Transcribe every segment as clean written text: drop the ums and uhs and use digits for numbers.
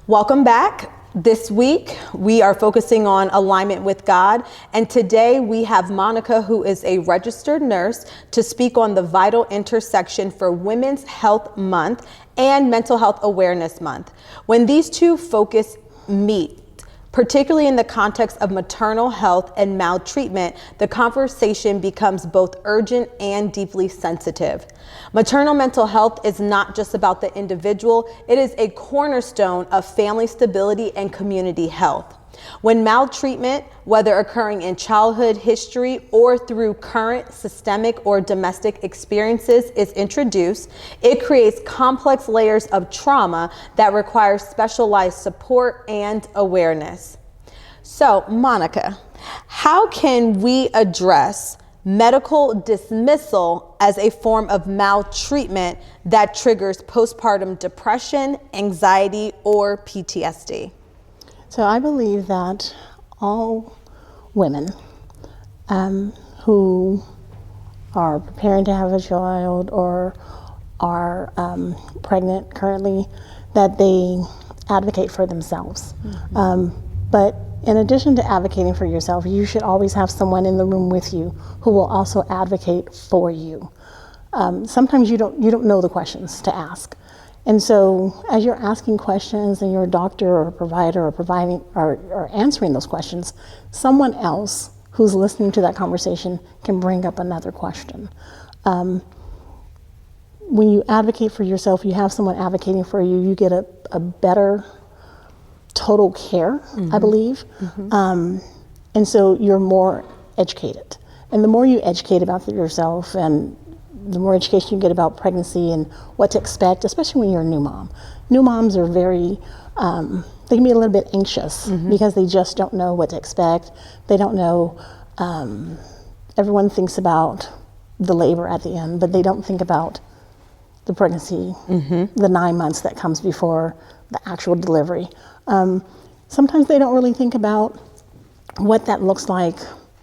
Welcome back. This week, we are focusing on alignment with God. And today we have Monica, who is a registered nurse, to speak on the vital intersection for Women's Health Month and Mental Health Awareness Month. When these two focus meet, particularly in the context of maternal health and maltreatment, the conversation becomes both urgent and deeply sensitive. Maternal mental health is not just about the individual, it is a cornerstone of family stability and community health. When maltreatment, whether occurring in childhood history or through current systemic or domestic experiences, is introduced, it creates complex layers of trauma that require specialized support and awareness. So, Monica, how can we address medical dismissal as a form of maltreatment that triggers postpartum depression, anxiety, or PTSD? So I believe that all women who are preparing to have a child or are pregnant currently, that they advocate for themselves. Mm-hmm. But in addition to advocating for yourself, you should always have someone in the room with you who will also advocate for you. Sometimes you don't know the questions to ask. And so as you're asking questions and you're a doctor or a provider or answering those questions, someone else who's listening to that conversation can bring up another question. When you advocate for yourself, you have someone advocating for you, you get a better total care, mm-hmm. I believe. Mm-hmm. And so you're more educated. And the more you educate about yourself and the more education you get about pregnancy and what to expect, especially when you're a new mom. New moms are very, they can be a little bit anxious mm-hmm. because they just don't know what to expect. They don't know, everyone thinks about the labor at the end, but they don't think about the pregnancy, mm-hmm. the 9 months that comes before the actual delivery. Sometimes they don't really think about what that looks like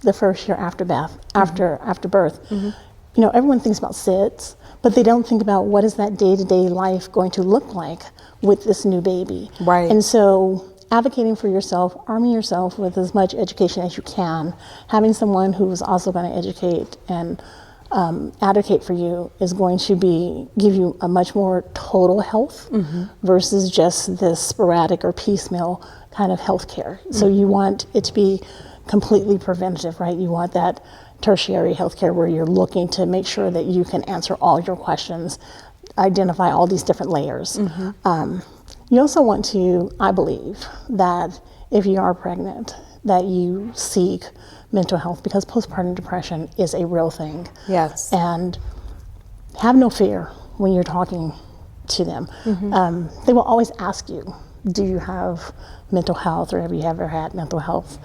the first year after birth, mm-hmm. after birth. Mm-hmm. You know, everyone thinks about SIDS, but they don't think about what is that day-to-day life going to look like with this new baby. Right. And so advocating for yourself, arming yourself with as much education as you can, having someone who is also going to educate and advocate for you is going to give you a much more total health mm-hmm. versus just this sporadic or piecemeal kind of health care. Mm-hmm. So you want it to be completely preventative, right? You want that tertiary healthcare where you're looking to make sure that you can answer all your questions, identify all these different layers. Mm-hmm. You also want to, I believe, that if you are pregnant, that you seek mental health because postpartum depression is a real thing. Yes. And have no fear when you're talking to them. Mm-hmm. They will always ask you, do you have mental health or have you ever had mental health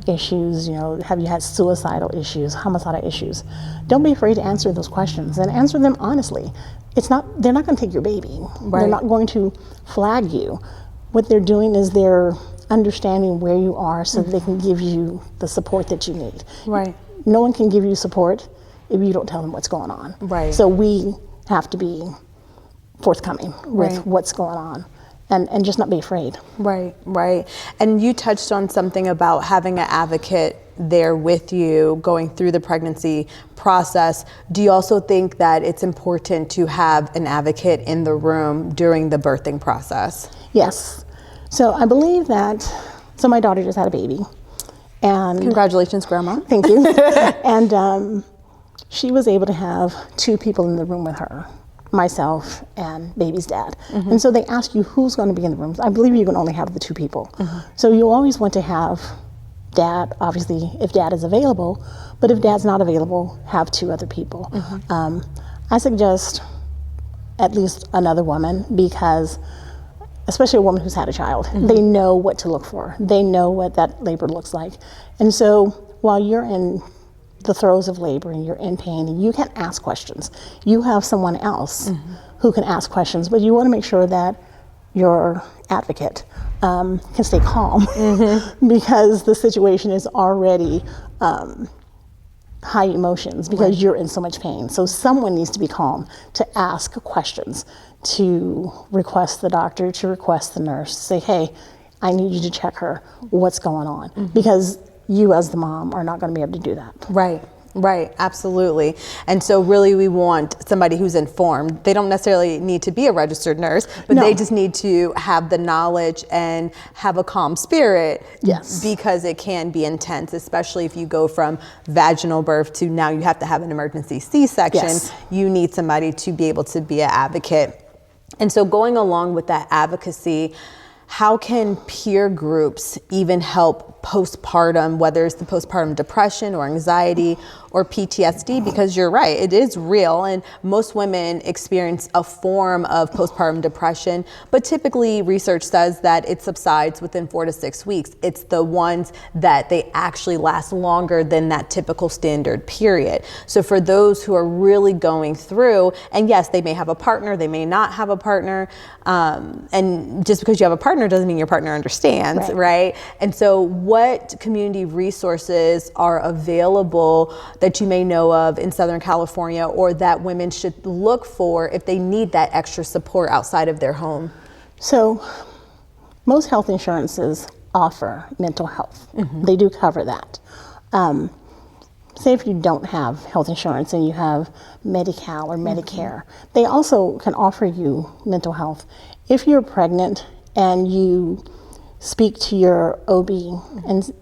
issues? You know, have you had suicidal issues, homicidal issues? Don't be afraid to answer those questions and answer them honestly. They're not going to take your baby. Right. They're not going to flag you. What they're doing is they're understanding where you are so that they can give you the support that you need. Right. No one can give you support if you don't tell them what's going on. Right. So we have to be forthcoming with what's going on. And just not be afraid. Right. And you touched on something about having an advocate there with you going through the pregnancy process. Do you also think that it's important to have an advocate in the room during the birthing process? Yes. So I believe that, so my daughter just had a baby. And congratulations, Grandma. Thank you. And she was able to have 2 people in the room with her, myself and baby's dad. Mm-hmm. And so they ask you who's going to be in the rooms. I believe you can only have the 2 people. Mm-hmm. So you always want to have dad, obviously, if dad is available, but if dad's not available, have 2 other people. Mm-hmm. I suggest at least another woman because, especially a woman who's had a child, mm-hmm. they know what to look for. They know what that labor looks like. And so while you're in the throes of labor and you're in pain and you can ask questions, you have someone else mm-hmm. who can ask questions, but you want to make sure that your advocate can stay calm mm-hmm. because the situation is already high emotions because you're in so much pain. So someone needs to be calm to ask questions, to request the doctor, to request the nurse, say, hey, I need you to check her. What's going on? Because you as the mom are not going to be able to do that. Right. Right, absolutely. And so really we want somebody who's informed. They don't necessarily need to be a registered nurse, but they just need to have the knowledge and have a calm spirit. Yes. Because it can be intense, especially if you go from vaginal birth to now you have to have an emergency C-section. Yes. You need somebody to be able to be an advocate. And so going along with that advocacy, how can peer groups even help postpartum, whether it's the postpartum depression or anxiety or PTSD? Because you're right, it is real, and most women experience a form of postpartum depression, but typically research says that it subsides within 4 to 6 weeks. It's the ones that they actually last longer than that typical standard period. So for those who are really going through, and yes, they may have a partner, they may not have a partner, and just because you have a partner doesn't mean your partner understands, right? And so what community resources are available that you may know of in Southern California, or that women should look for if they need that extra support outside of their home? So most health insurances offer mental health. They do cover that. Say if you don't have health insurance and you have Medi-Cal or Medicare, they also can offer you mental health. If you're pregnant and you speak to your OB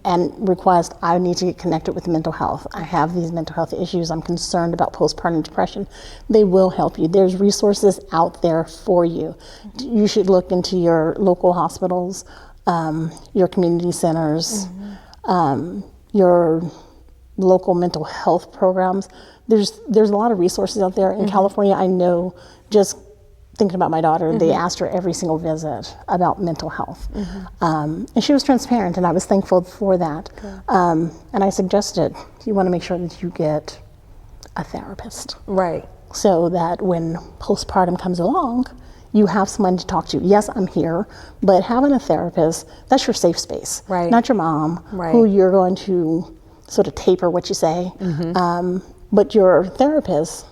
and request, I need to get connected with mental health. I have these mental health issues. I'm concerned about postpartum depression. They will help you. There's resources out there for you. You should look into your local hospitals, your community centers, your local mental health programs. There's a lot of resources out there. In California, I know, just thinking about my daughter, they asked her every single visit about mental health. And she was transparent, and I was thankful for that. And I suggested, you want to make sure that you get a therapist. Right. So that when postpartum comes along, you have someone to talk to. Yes, I'm here, but having a therapist, that's your safe space. Right. Not your mom, who you're going to sort of taper what you say. But your therapist,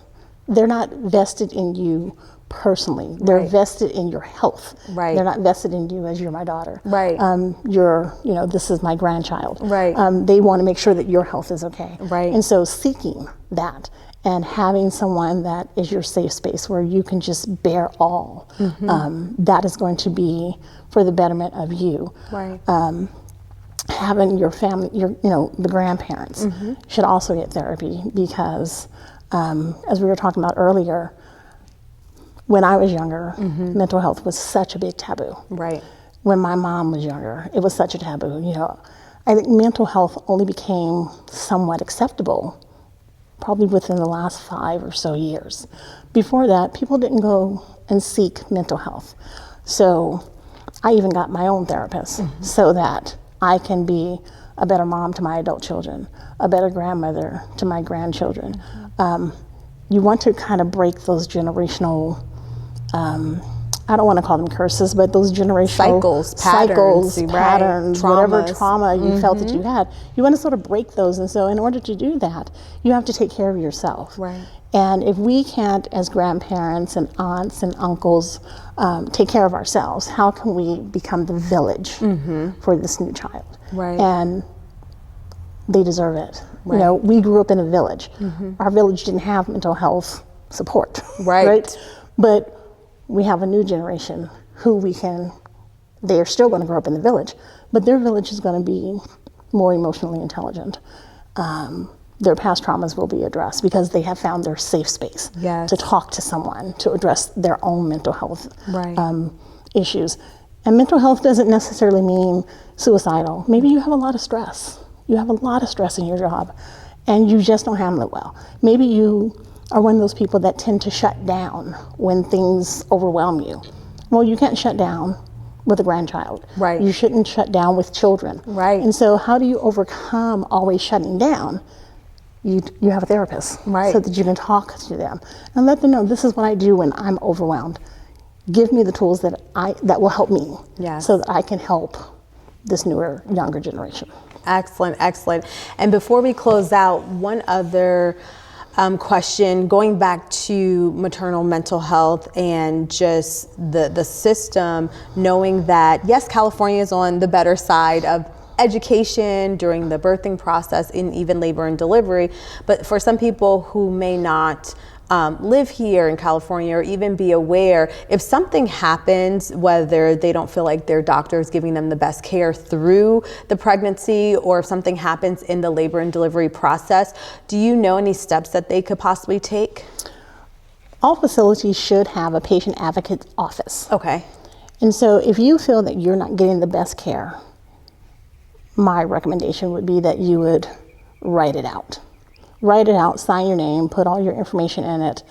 they're not vested in you personally. They're vested in your health. They're not vested in you as you're my daughter. This is my grandchild. They want to make sure that your health is okay. And so seeking that and having someone that is your safe space where you can just bear all, that is going to be for the betterment of you. Having your family, the grandparents should also get therapy because, as we were talking about earlier, when I was younger, mental health was such a big taboo. When my mom was younger, it was such a taboo. I think mental health only became somewhat acceptable probably within the last 5 or so years. Before that, people didn't go and seek mental health. So I even got my own therapist so that I can be a better mom to my adult children, a better grandmother to my grandchildren. You want to kind of break those generational, I don't want to call them curses, but those generational patterns, whatever trauma you felt that you had, you want to sort of break those. And so in order to do that, you have to take care of yourself. And if we can't, as grandparents and aunts and uncles, take care of ourselves, how can we become the village for this new child? And they deserve it. We grew up in a village. Our village didn't have mental health support, right? But we have a new generation who they are still going to grow up in the village, but their village is going to be more emotionally intelligent. Their past traumas will be addressed because they have found their safe space to talk to someone, to address their own mental health issues. And mental health doesn't necessarily mean suicidal. Maybe you have a lot of stress. You have a lot of stress in your job and you just don't handle it well. Maybe you are one of those people that tend to shut down when things overwhelm you. Well, you can't shut down with a grandchild. You shouldn't shut down with children. And so how do you overcome always shutting down? You have a therapist so that you can talk to them and let them know, this is what I do when I'm overwhelmed. Give me the tools that will help me so that I can help this newer, younger generation. Excellent, excellent. And before we close out, one other question, going back to maternal mental health and just the system, knowing that, yes, California is on the better side of education during the birthing process and even labor and delivery, but for some people who may not live here in California or even be aware, if something happens, whether they don't feel like their doctor is giving them the best care through the pregnancy, or if something happens in the labor and delivery process, do you know any steps that they could possibly take? All facilities should have a patient advocate office. Okay. And so if you feel that you're not getting the best care, my recommendation would be that you would write it out. Write it out, sign your name, put all your information in it,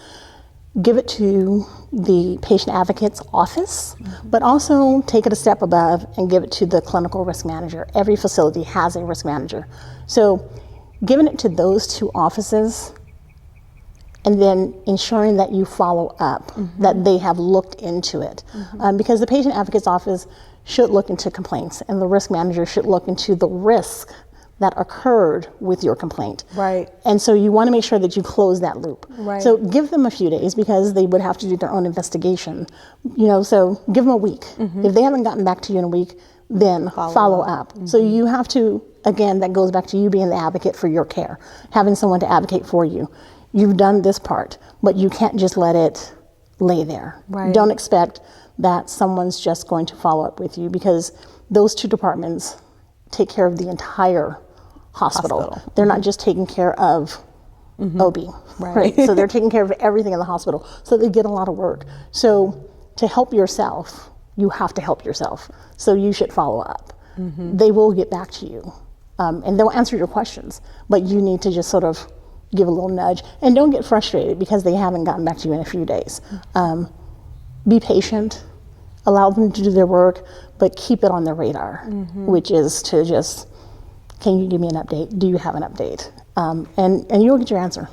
give it to the patient advocate's office, but also take it a step above and give it to the clinical risk manager. Every facility has a risk manager. So giving it to those two offices and then ensuring that you follow up, that they have looked into it. Because the patient advocate's office should look into complaints and the risk manager should look into the risk that occurred with your complaint. Right. And so you want to make sure that you close that loop. Right. So give them a few days because they would have to do their own investigation. So give them a week. If they haven't gotten back to you in a week, then follow up. So you have to, again, that goes back to you being the advocate for your care, having someone to advocate for you. You've done this part, but you can't just let it lay there. Right. Don't expect that someone's just going to follow up with you, because those two departments take care of the entire hospital. They're not just taking care of OB, right? So they're taking care of everything in the hospital. So they get a lot of work. So to help yourself, you have to help yourself. So you should follow up. They will get back to you, and they'll answer your questions, but you need to just sort of give a little nudge, and don't get frustrated because they haven't gotten back to you in a few days. Be patient, allow them to do their work, but keep it on their radar, which is to just, can you give me an update? Do you have an update? And you'll get your answer.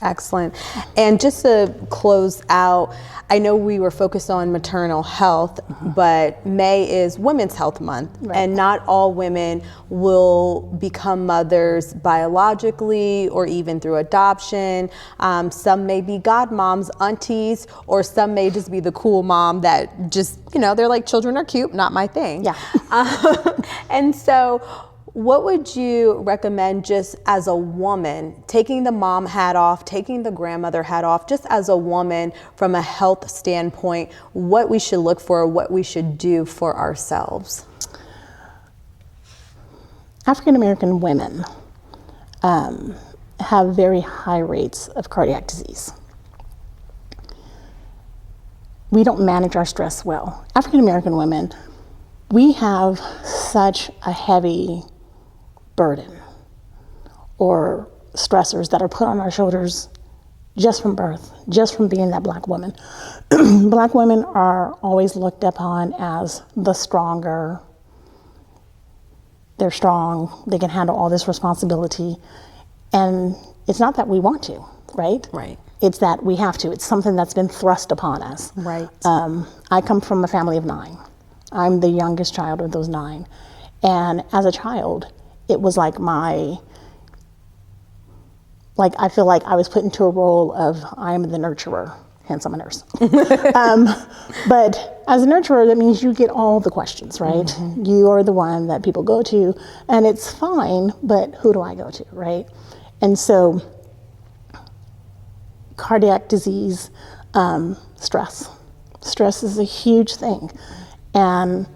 Excellent. And just to close out, I know we were focused on maternal health, but May is Women's Health Month, and not all women will become mothers biologically or even through adoption. Some may be godmoms, aunties, or some may just be the cool mom that just, they're like, children are cute, not my thing. Yeah. And so, what would you recommend, just as a woman, taking the mom hat off, taking the grandmother hat off, just as a woman from a health standpoint, what we should look for, what we should do for ourselves? African American women have very high rates of cardiac disease. We don't manage our stress well. African American women, we have such a heavy burden or stressors that are put on our shoulders just from birth, just from being that Black woman. Black women are always looked upon as the stronger. They're strong, they can handle all this responsibility. And it's not that we want to, right? Right. It's that we have to. It's something that's been thrust upon us. Right. I come from a family of 9. I'm the youngest child of those 9. And as a child, it was like I feel like I was put into a role of, I am the nurturer, hence I'm a nurse. But as a nurturer, that means you get all the questions, right? You are the one that people go to, and it's fine, but who do I go to, right? And so cardiac disease, stress. Stress is a huge thing. And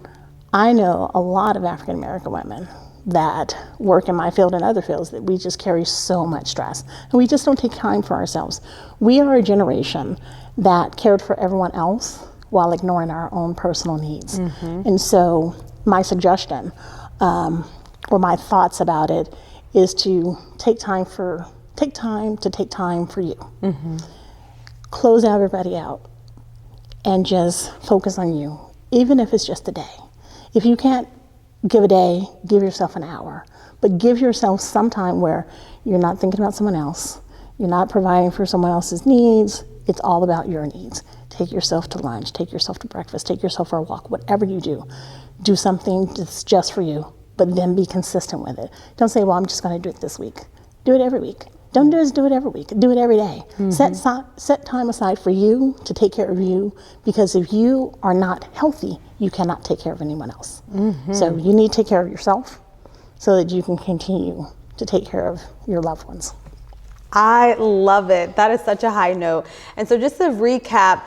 I know a lot of African American women that work in my field and other fields that we just carry so much stress, and we just don't take time for ourselves. We are a generation that cared for everyone else while ignoring our own personal needs. And so my suggestion, or my thoughts about it, is to take time for you. Close everybody out and just focus on you, even if it's just a day. If you can't give a day, give yourself an hour, but give yourself some time where you're not thinking about someone else, you're not providing for someone else's needs, it's all about your needs. Take yourself to lunch, take yourself to breakfast, take yourself for a walk, whatever you do something that's just for you. but then be consistent with it. Don't say, well, I'm just going to do it this week. Do it every week. Don't do it every week. Do it every day. Set time aside for you to take care of you, because if you are not healthy, you cannot take care of anyone else. So you need to take care of yourself so that you can continue to take care of your loved ones. I love it. That is such a high note. And so just to recap,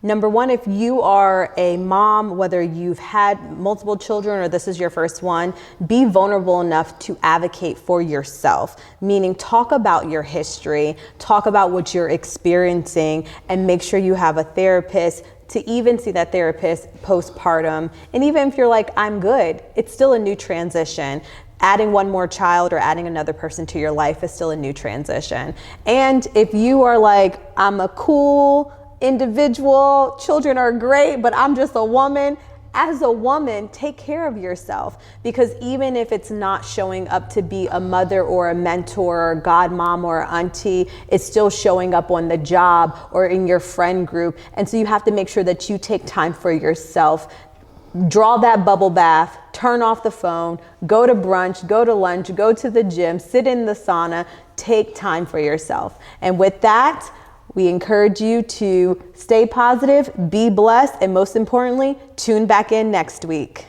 number one, if you are a mom, whether you've had multiple children or this is your first one, be vulnerable enough to advocate for yourself, meaning talk about your history, talk about what you're experiencing, and make sure you have a therapist to even see that therapist postpartum. And even if you're like, I'm good, it's still a new transition. Adding one more child or adding another person to your life is still a new transition. And if you are like, I'm a cool individual, children are great, but I'm just a woman, as a woman, take care of yourself, because even if it's not showing up to be a mother or a mentor or godmom or auntie, it's still showing up on the job or in your friend group. And so you have to make sure that you take time for yourself. Draw that bubble bath, turn off the phone, go to brunch, go to lunch, go to the gym, sit in the sauna, take time for yourself. And with that, we encourage you to stay positive, be blessed, and most importantly, tune back in next week.